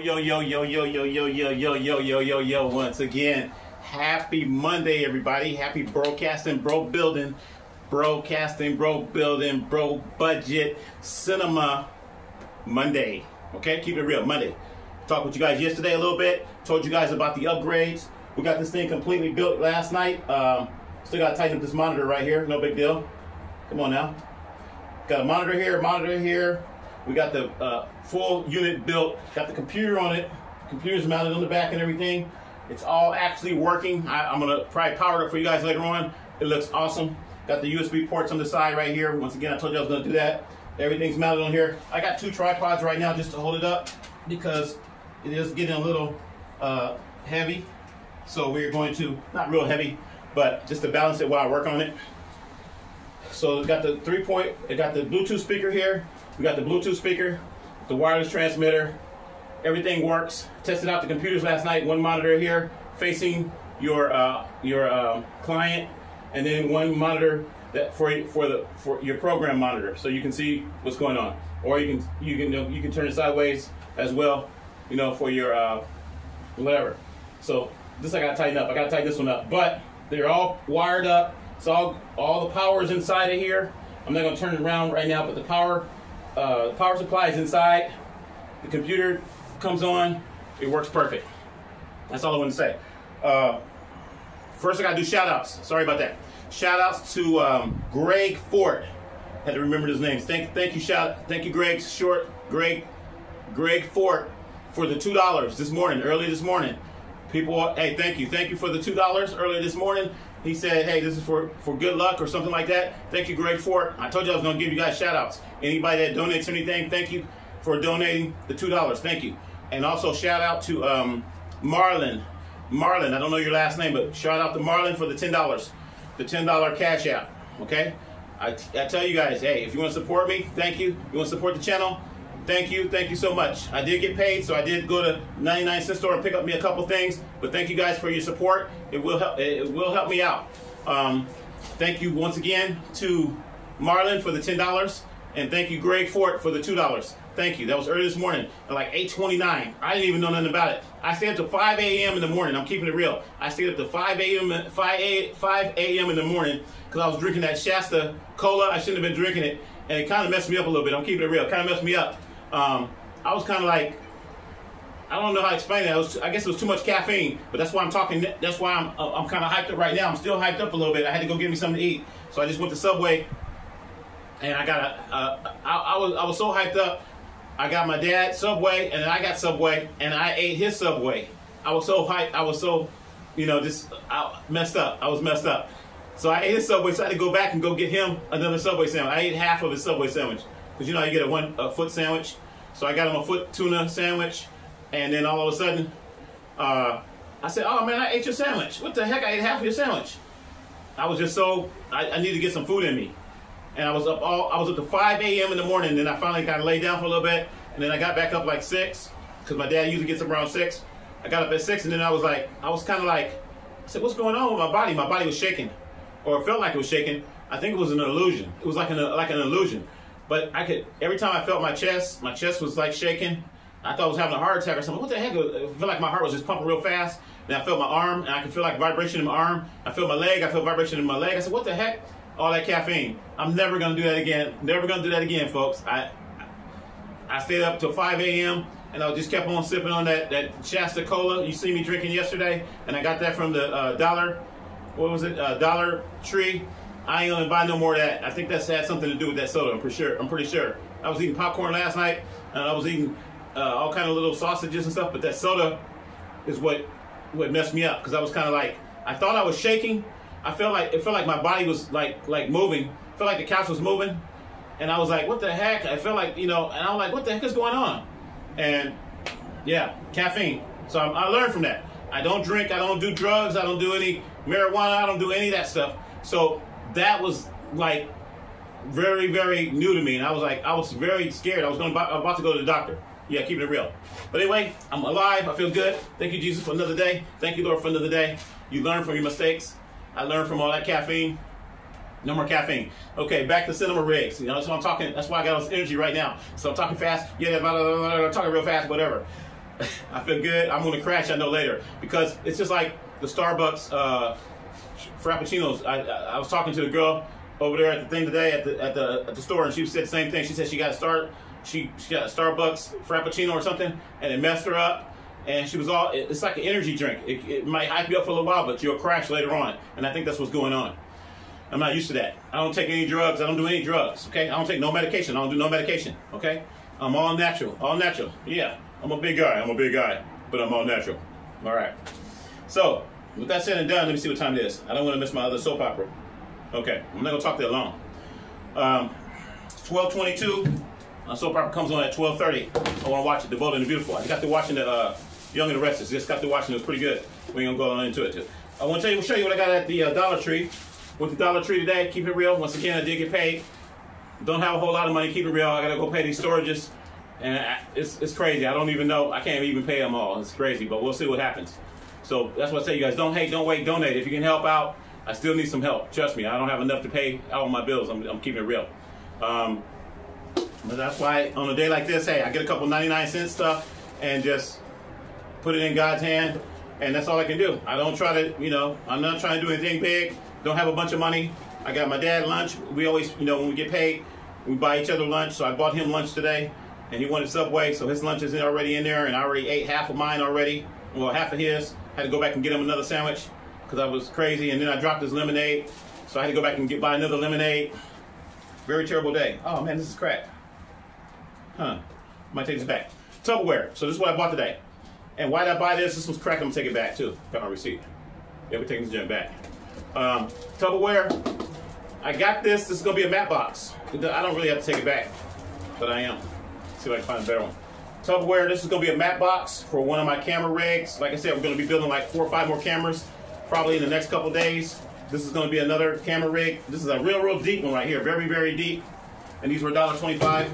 Yo. Once again, happy Monday, everybody. Happy Broadcasting Bro Building, Bro Budget Cinema Monday. Okay, keep it real, Monday. Talked with you guys yesterday a little bit. Told you guys about the upgrades. We got this thing completely built last night. Still got to tighten up this monitor right here. No big deal. Come on now. Got a monitor here. We got the full unit built. Got the computer on it. Computer's mounted on the back and everything. It's all actually working. I'm gonna probably power it up for you guys later on. It looks awesome. Got the USB ports on the side right here. Once again, I told you I was gonna do that. Everything's mounted on here. I got 2 tripods right now just to hold it up because it is getting a little heavy. So we're going to, not real heavy, but just to balance it while I work on it. So it got the it got the Bluetooth speaker here. We got the Bluetooth speaker, the wireless transmitter. Everything works. Tested out the computers last night. One monitor here facing your client, and then one monitor that for your program monitor, so you can see what's going on. Or you can turn it sideways as well, for your whatever. So this I gotta tighten up. I gotta tighten this one up. But they're all wired up. It's all the power is inside of here. I'm not gonna turn it around right now, but the power supply is inside. The computer comes on, it works perfect. That's all I want to say. First I gotta do shout outs. Sorry about that. Shout outs to Greg Fort. Had to remember his name. Thank you Greg Fort for the $2 early this morning. People, hey, thank you for the $2 earlier this morning. He said, hey, this is for good luck or something like that. Thank you, Greg Fort. I told you I was going to give you guys shout outs. Anybody that donates anything, thank you for donating the $2. Thank you. And also shout out to Marlon. Marlon, I don't know your last name, but shout out to Marlon for the $10. The $10 cash out. Okay? I tell you guys, hey, if you want to support me, thank you. You want to support the channel? Thank you so much. I did get paid, so I did go to 99-cent store and pick up me a couple things. But thank you guys for your support. It will help me out. Thank you once again to Marlon for the $10, and thank you Greg Fort for the $2. Thank you. That was early this morning at like 8:29. I didn't even know nothing about it. I stayed up to 5 a.m. in the morning. I'm keeping it real. I stayed up to 5 a.m. in the morning because I was drinking that Shasta Cola. I shouldn't have been drinking it, and it kind of messed me up a little bit. I'm keeping it real. It kind of messed me up. I was kind of like, I don't know how to explain it. I guess it was too much caffeine, but that's why I'm talking. That's why I'm kind of hyped up right now. I'm still hyped up a little bit. I had to go get me something to eat, so I just went to Subway, and I got I was so hyped up. I got my dad Subway, and then I got Subway, and I ate his Subway. I was so hyped. I was so, messed up. I was messed up. So I ate his Subway, so I had to go back and go get him another Subway sandwich. I ate half of his Subway sandwich. Because you get a foot sandwich. So I got him a foot tuna sandwich. And then all of a sudden, I said, oh man, I ate your sandwich. What the heck? I ate half of your sandwich. I was just so, I needed to get some food in me. And I was up to 5 a.m. in the morning. And then I finally kind of laid down for a little bit. And then I got back up like 6. Because my dad usually gets up around 6. I got up at 6, and then I was kind of like, I said, what's going on with my body? My body was shaking. Or it felt like it was shaking. I think it was an illusion. It was like an illusion. But every time I felt my chest was like shaking. I thought I was having a heart attack or something. What the heck? It felt like my heart was just pumping real fast. Then I felt my arm, and I could feel like vibration in my arm. I felt my leg. I felt vibration in my leg. I said, what the heck? All that caffeine. I'm never going to do that again. Never going to do that again, folks. I stayed up till 5 a.m., and I just kept on sipping on that Shasta Cola you see me drinking yesterday. And I got that from the Dollar Tree. I ain't gonna buy no more of that. I think that's had something to do with that soda. I'm pretty sure. I was eating popcorn last night, and I was eating all kind of little sausages and stuff. But that soda is what messed me up, because I was kind of like, I thought I was shaking. It felt like my body was like moving. It felt like the couch was moving, and I was like, what the heck? I felt like and I'm like, what the heck is going on? And yeah, caffeine. So I learned from that. I don't drink. I don't do drugs. I don't do any marijuana. I don't do any of that stuff. So that was like very, very new to me, and I was very scared. I was about to go to the doctor. Yeah, keeping it real. But anyway, I'm alive. I feel good. Thank you, Jesus, for another day. Thank you, Lord, for another day. You learn from your mistakes. I learned from all that caffeine. No more caffeine. Okay, back to cinema rigs. That's what I'm talking. That's why I got all this energy right now. So I'm talking fast. Yeah, talking real fast, whatever. I feel good. I'm going to crash, I know, later. Because it's just like the Starbucks Frappuccinos. I was talking to the girl over there at the thing today at the store, and she said the same thing. She said she got a Starbucks Frappuccino or something, and it messed her up. And she was it's like an energy drink. It might hype you up for a little while, but you'll crash later on. And I think that's what's going on. I'm not used to that. I don't take any drugs. I don't do any drugs, okay? I don't take no medication. I don't do no medication, okay? I'm all natural. All natural. Yeah, I'm a big guy, but I'm all natural. All right. So, with that said and done, let me see what time it is. I don't want to miss my other soap opera. Okay, I'm not going to talk that long. 12:22. My soap opera comes on at 12:30. I want to watch it, The Bold and the Beautiful. I got to watching the Young and the Restless. Just got to watching it. It was pretty good. We ain't going to go into it, too. I want to show you what I got at the Dollar Tree. With the Dollar Tree today, keep it real. Once again, I did get paid. Don't have a whole lot of money, keep it real. I got to go pay these storages. And it's crazy. I don't even know. I can't even pay them all. It's crazy, but we'll see what happens. So that's what I say, you guys. Don't hate, don't wait, donate. If you can help out, I still need some help. Trust me, I don't have enough to pay all my bills. I'm keeping it real. But that's why on a day like this, hey, I get a couple 99-cent stuff and just put it in God's hand. And that's all I can do. I don't try to, I'm not trying to do anything big. Don't have a bunch of money. I got my dad lunch. We always, when we get paid, we buy each other lunch. So I bought him lunch today, and he wanted Subway, so his lunch is already in there, and I already ate half of mine already. Well, half of his. Had to go back and get him another sandwich because I was crazy, and then I dropped his lemonade, so I had to go back and buy another lemonade. Very terrible day. Oh man, this is crap. Might take this back. Tupperware. So this is what I bought today. And why did I buy this? This was crack. I'm gonna take it back too. Got my receipt. Yeah, we're taking this junk back. Tupperware. I got this. This is gonna be a matte box. I don't really have to take it back, but I am. See if I can find a better one. Tupperware. This is gonna be a matte box for one of my camera rigs. Like I said, we're gonna be building like 4 or 5 more cameras, probably in the next couple days. This is gonna be another camera rig. This is a real deep one right here. Very, very deep. And these were $1.25.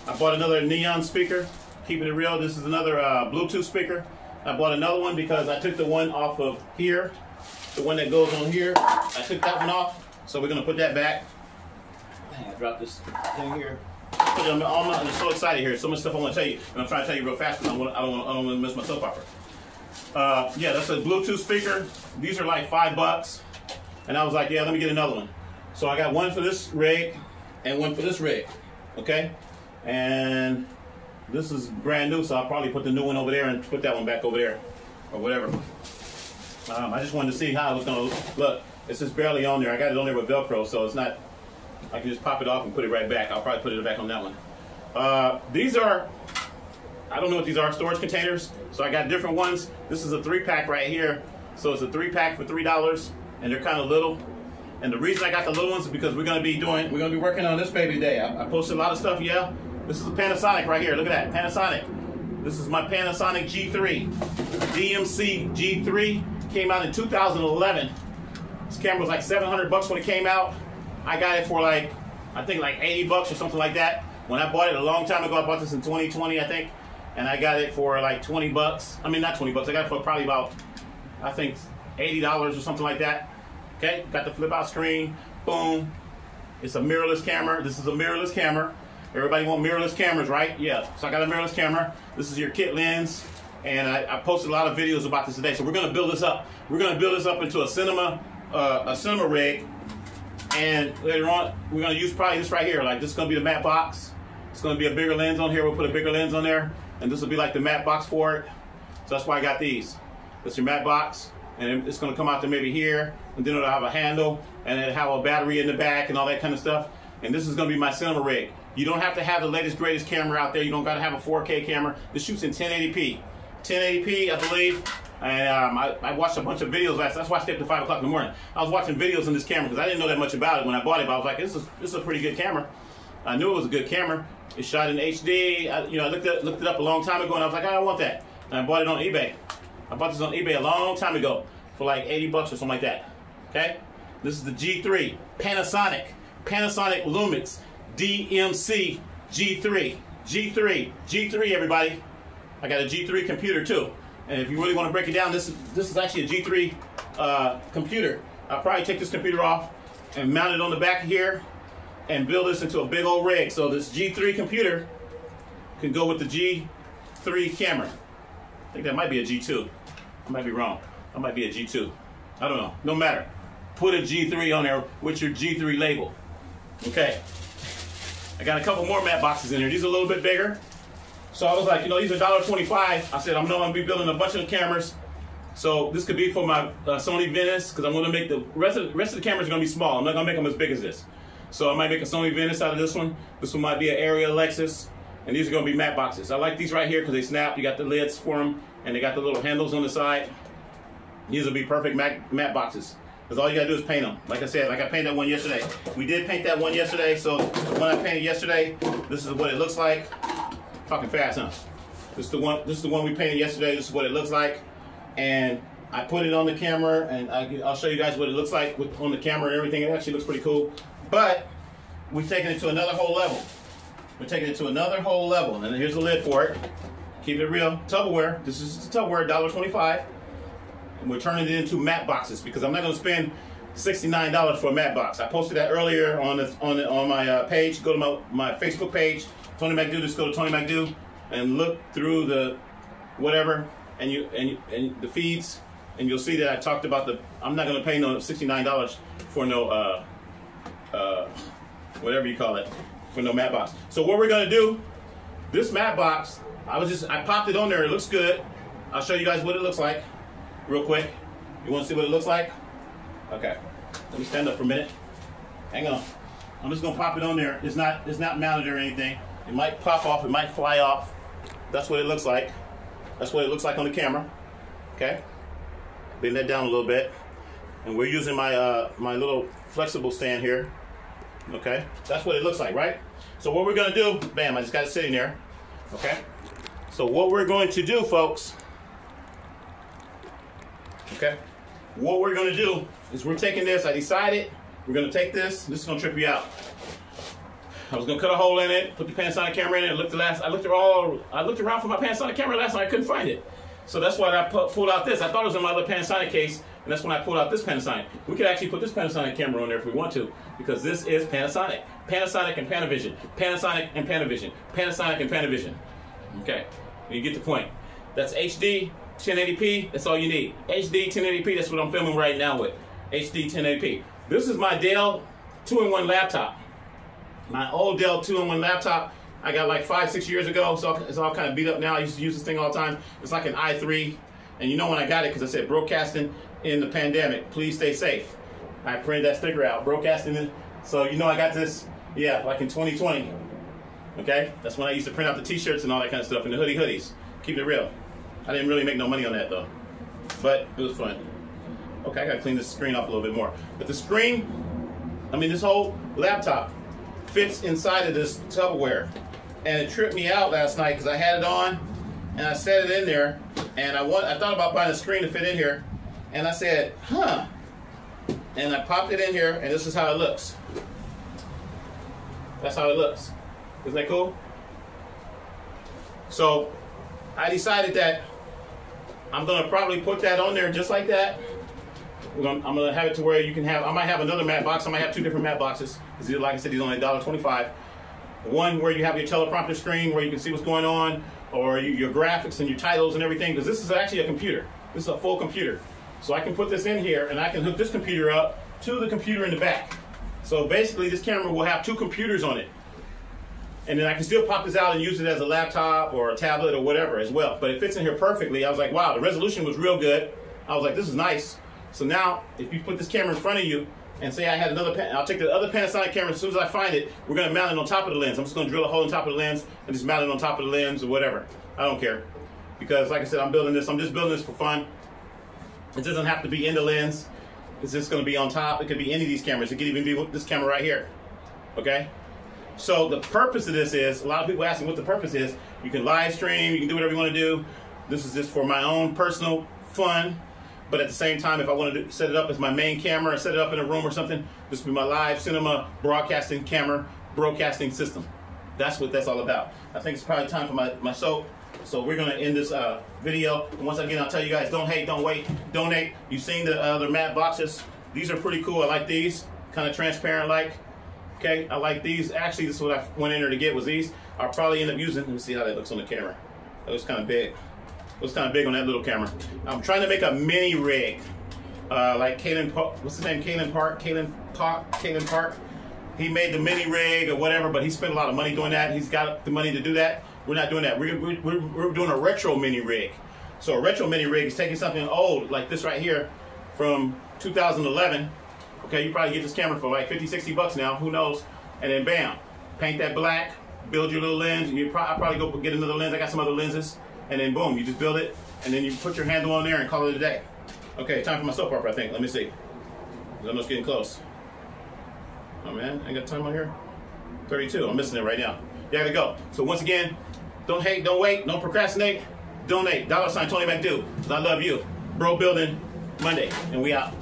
I bought another neon speaker. Keeping it real. This is another Bluetooth speaker. I bought another one because I took the one off of here. The one that goes on here. I took that one off. So we're going to put that back. Dang, I dropped this thing here. I'm so excited here. So much stuff I want to tell you. And I'm trying to tell you real fast because I don't want to miss my soap opera. Yeah, that's a Bluetooth speaker. These are like $5. And I was like, yeah, let me get another one. So I got one for this rig and one for this rig. Okay? And this is brand new, so I'll probably put the new one over there and put that one back over there, or whatever. I just wanted to see how it was going to look. It's just barely on there. I got it on there with Velcro, so it's not, I can just pop it off and put it right back. I'll probably put it back on that one. These are, I don't know what these are, storage containers. So I got different ones. This is a 3-pack right here. So it's a 3-pack for $3, and they're kind of little. And the reason I got the little ones is because we're going to be working on this baby today. I posted a lot of stuff, yeah. This is a Panasonic right here. Look at that, Panasonic. This is my Panasonic G3. DMC G3 came out in 2011. This camera was like $700 when it came out. I got it for like, I think like $80 or something like that. When I bought it a long time ago, I bought this in 2020, I think. And I got it for like $20. I mean, not $20. I got it for probably about, I think, $80 or something like that. Okay, got the flip out screen. Boom. It's a mirrorless camera. This is a mirrorless camera. Everybody want mirrorless cameras, right? Yeah. So I got a mirrorless camera. This is your kit lens. And I posted a lot of videos about this today. So we're going to build this up. We're going to build this up into a cinema rig. And later on, we're going to use probably this right here. Like, this is going to be the matte box. It's going to be a bigger lens on here. We'll put a bigger lens on there. And this will be like the matte box for it. So that's why I got these. That's your matte box. And it's going to come out to maybe here. And then it'll have a handle. And it'll have a battery in the back and all that kind of stuff. And this is going to be my cinema rig. You don't have to have the latest, greatest camera out there. You don't got to have a 4K camera. This shoots in 1080p. 1080p, I believe. And I watched a bunch of videos last night. That's why I stayed up to 5 o'clock in the morning. I was watching videos on this camera because I didn't know that much about it when I bought it. But I was like, this is a pretty good camera. I knew it was a good camera. It shot in HD. I looked it up a long time ago, and I was like, I want that. And I bought it on eBay. I bought this on eBay a long time ago for like $80 or something like that. Okay? This is the G3. Panasonic Lumix DMC G3. G3, everybody. I got a G3 computer too. And if you really want to break it down, this is actually a G3 computer. I'll probably take this computer off and mount it on the back here and build this into a big old rig. So this G3 computer can go with the G3 camera. think that might be a G2. I might be wrong. That might be a G2. I don't know. No matter. Put a G3 on there with your G3 label. Okay. I got a couple more matte boxes in here. These are a little bit bigger. So I was like, you know, these are $1.25. I said, I'm going to be building a bunch of cameras. So this could be for my Sony Venice, because I'm going to make the rest of the cameras are going to be small. I'm not going to make them as big as this. So I might make a Sony Venice out of this one. This one might be an Area Lexus. And these are going to be matte boxes. I like these right here because they snap. You got the lids for them, and they got the little handles on the side. These will be perfect matte boxes. Because all you got to do is paint them. Like I said, like I painted that one yesterday. We did paint that one yesterday. So the one I painted yesterday, this is what it looks like. Talking fast, huh? This is the one we painted yesterday. This is what it looks like. And I put it on the camera, and I'll show you guys what it looks like on the camera and everything. It actually looks pretty cool. But we've taken it to another whole level. We're taking it to another whole level. And here's the lid for it. Keep it real. Tupperware. This is the Tupperware, $1.25. And we're turning it into matte boxes because I'm not going to spend $69 for a matte box. I posted that earlier on my page. Go to my Facebook page, Tony McDo. Just go to Tony McDo and look through the whatever and the feeds, and you'll see that I talked about I'm not going to pay no $69 for no whatever you call it, for no matte box. So what we're going to do, this matte box, I popped it on there. It looks good. I'll show you guys what it looks like real quick. You want to see what it looks like? Okay. Let me stand up for a minute. Hang on. I'm just gonna pop it on there. It's not mounted or anything. It might pop off. It might fly off. That's what it looks like. That's what it looks like on the camera. Okay. Bend that down a little bit, and we're using my my little flexible stand here. Okay. That's what it looks like, right? So what we're gonna do? Bam! I just got it sitting there. Okay. So what we're going to do, folks. Okay. What we're going to do is we're taking this. I decided we're going to take this. This is going to trip you out. I was going to cut a hole in it, put the Panasonic camera in it. I looked around for my Panasonic camera last night. I couldn't find it. So that's why I pulled out this. I thought it was in my little Panasonic case, and that's when I pulled out this Panasonic. We could actually put this Panasonic camera on there if we want to, because this is Panasonic. Panasonic and Panavision. Panasonic and Panavision. Panasonic and Panavision. Okay. You get the point. That's HD. 1080p, that's all you need. HD 1080p, that's what I'm filming right now with. HD 1080p. This is my Dell 2-in-1 laptop. My old Dell 2-in-1 laptop I got like 5-6 years ago, so it's all kind of beat up now. I used to use this thing all the time. It's like an i3. And you know when I got it, because I said broadcasting in the pandemic, please stay safe. I printed that sticker out, broadcasting. So you know I got this, yeah, like in 2020. Okay? That's when I used to print out the t-shirts and all that kind of stuff, and the hoodies. Keep it real. I didn't really make no money on that though, but it was fun. Okay, I gotta clean this screen off a little bit more. But the screen, this whole laptop fits inside of this Tupperware. And it tripped me out last night because I had it on and I set it in there, and I thought about buying a screen to fit in here, and I said, huh. And I popped it in here, and this is how it looks. That's how it looks. Isn't that cool? So I decided that I'm gonna probably put that on there just like that. I'm gonna have it to where you can have, I might have another matte box. I might have 2 different matte boxes. Because like I said, these are only $1.25. One where you have your teleprompter screen where you can see what's going on, or your graphics and your titles and everything, because this is actually a computer. This is a full computer. So I can put this in here and I can hook this computer up to the computer in the back. So basically this camera will have 2 computers on it. And then I can still pop this out and use it as a laptop or a tablet or whatever as well. But it fits in here perfectly. I was like, wow, the resolution was real good. I was like, this is nice. So now, if you put this camera in front of you and say I had I'll take the other Panasonic camera as soon as I find it, we're gonna mount it on top of the lens. I'm just gonna drill a hole on top of the lens and just mount it on top of the lens or whatever. I don't care. Because like I said, I'm just building this for fun. It doesn't have to be in the lens. It's just gonna be on top. It could be any of these cameras. It could even be this camera right here. Okay? So the purpose of this is, a lot of people ask me what the purpose is. You can live stream, you can do whatever you want to do. This is just for my own personal fun. But at the same time, if I want to set it up as my main camera or set it up in a room or something, this will be my live cinema broadcasting camera, broadcasting system. That's what that's all about. I think it's probably time for my soap. So we're going to end this video. And once again, I'll tell you guys, don't hate, don't wait, donate. You've seen the other matte boxes. These are pretty cool. I like these, kind of transparent like. Okay, I like these. Actually, this is what I went in there to get was these. I'll probably end up using, let me see how that looks on the camera. That looks kind of big. was kind of big on that little camera. I'm trying to make a mini rig, like Kalen, what's his name? Kalen Park. He made the mini rig or whatever, but he spent a lot of money doing that. He's got the money to do that. We're not doing that. We're doing a retro mini rig. So a retro mini rig is taking something old like this right here from 2011. Okay, you probably get this camera for like 50, 60 bucks now. Who knows? And then bam, paint that black, build your little lens. I'll probably go get another lens. I got some other lenses. And then boom, you just build it. And then you put your handle on there and call it a day. Okay, time for my soap opera, I think. Let me see. I'm almost getting close. Oh man, I got time on here? 32, I'm missing it right now. You gotta go. So once again, don't hate, don't wait, don't procrastinate, donate. $Tony McDo, 'cause I love you. Bro Building Monday, and we out.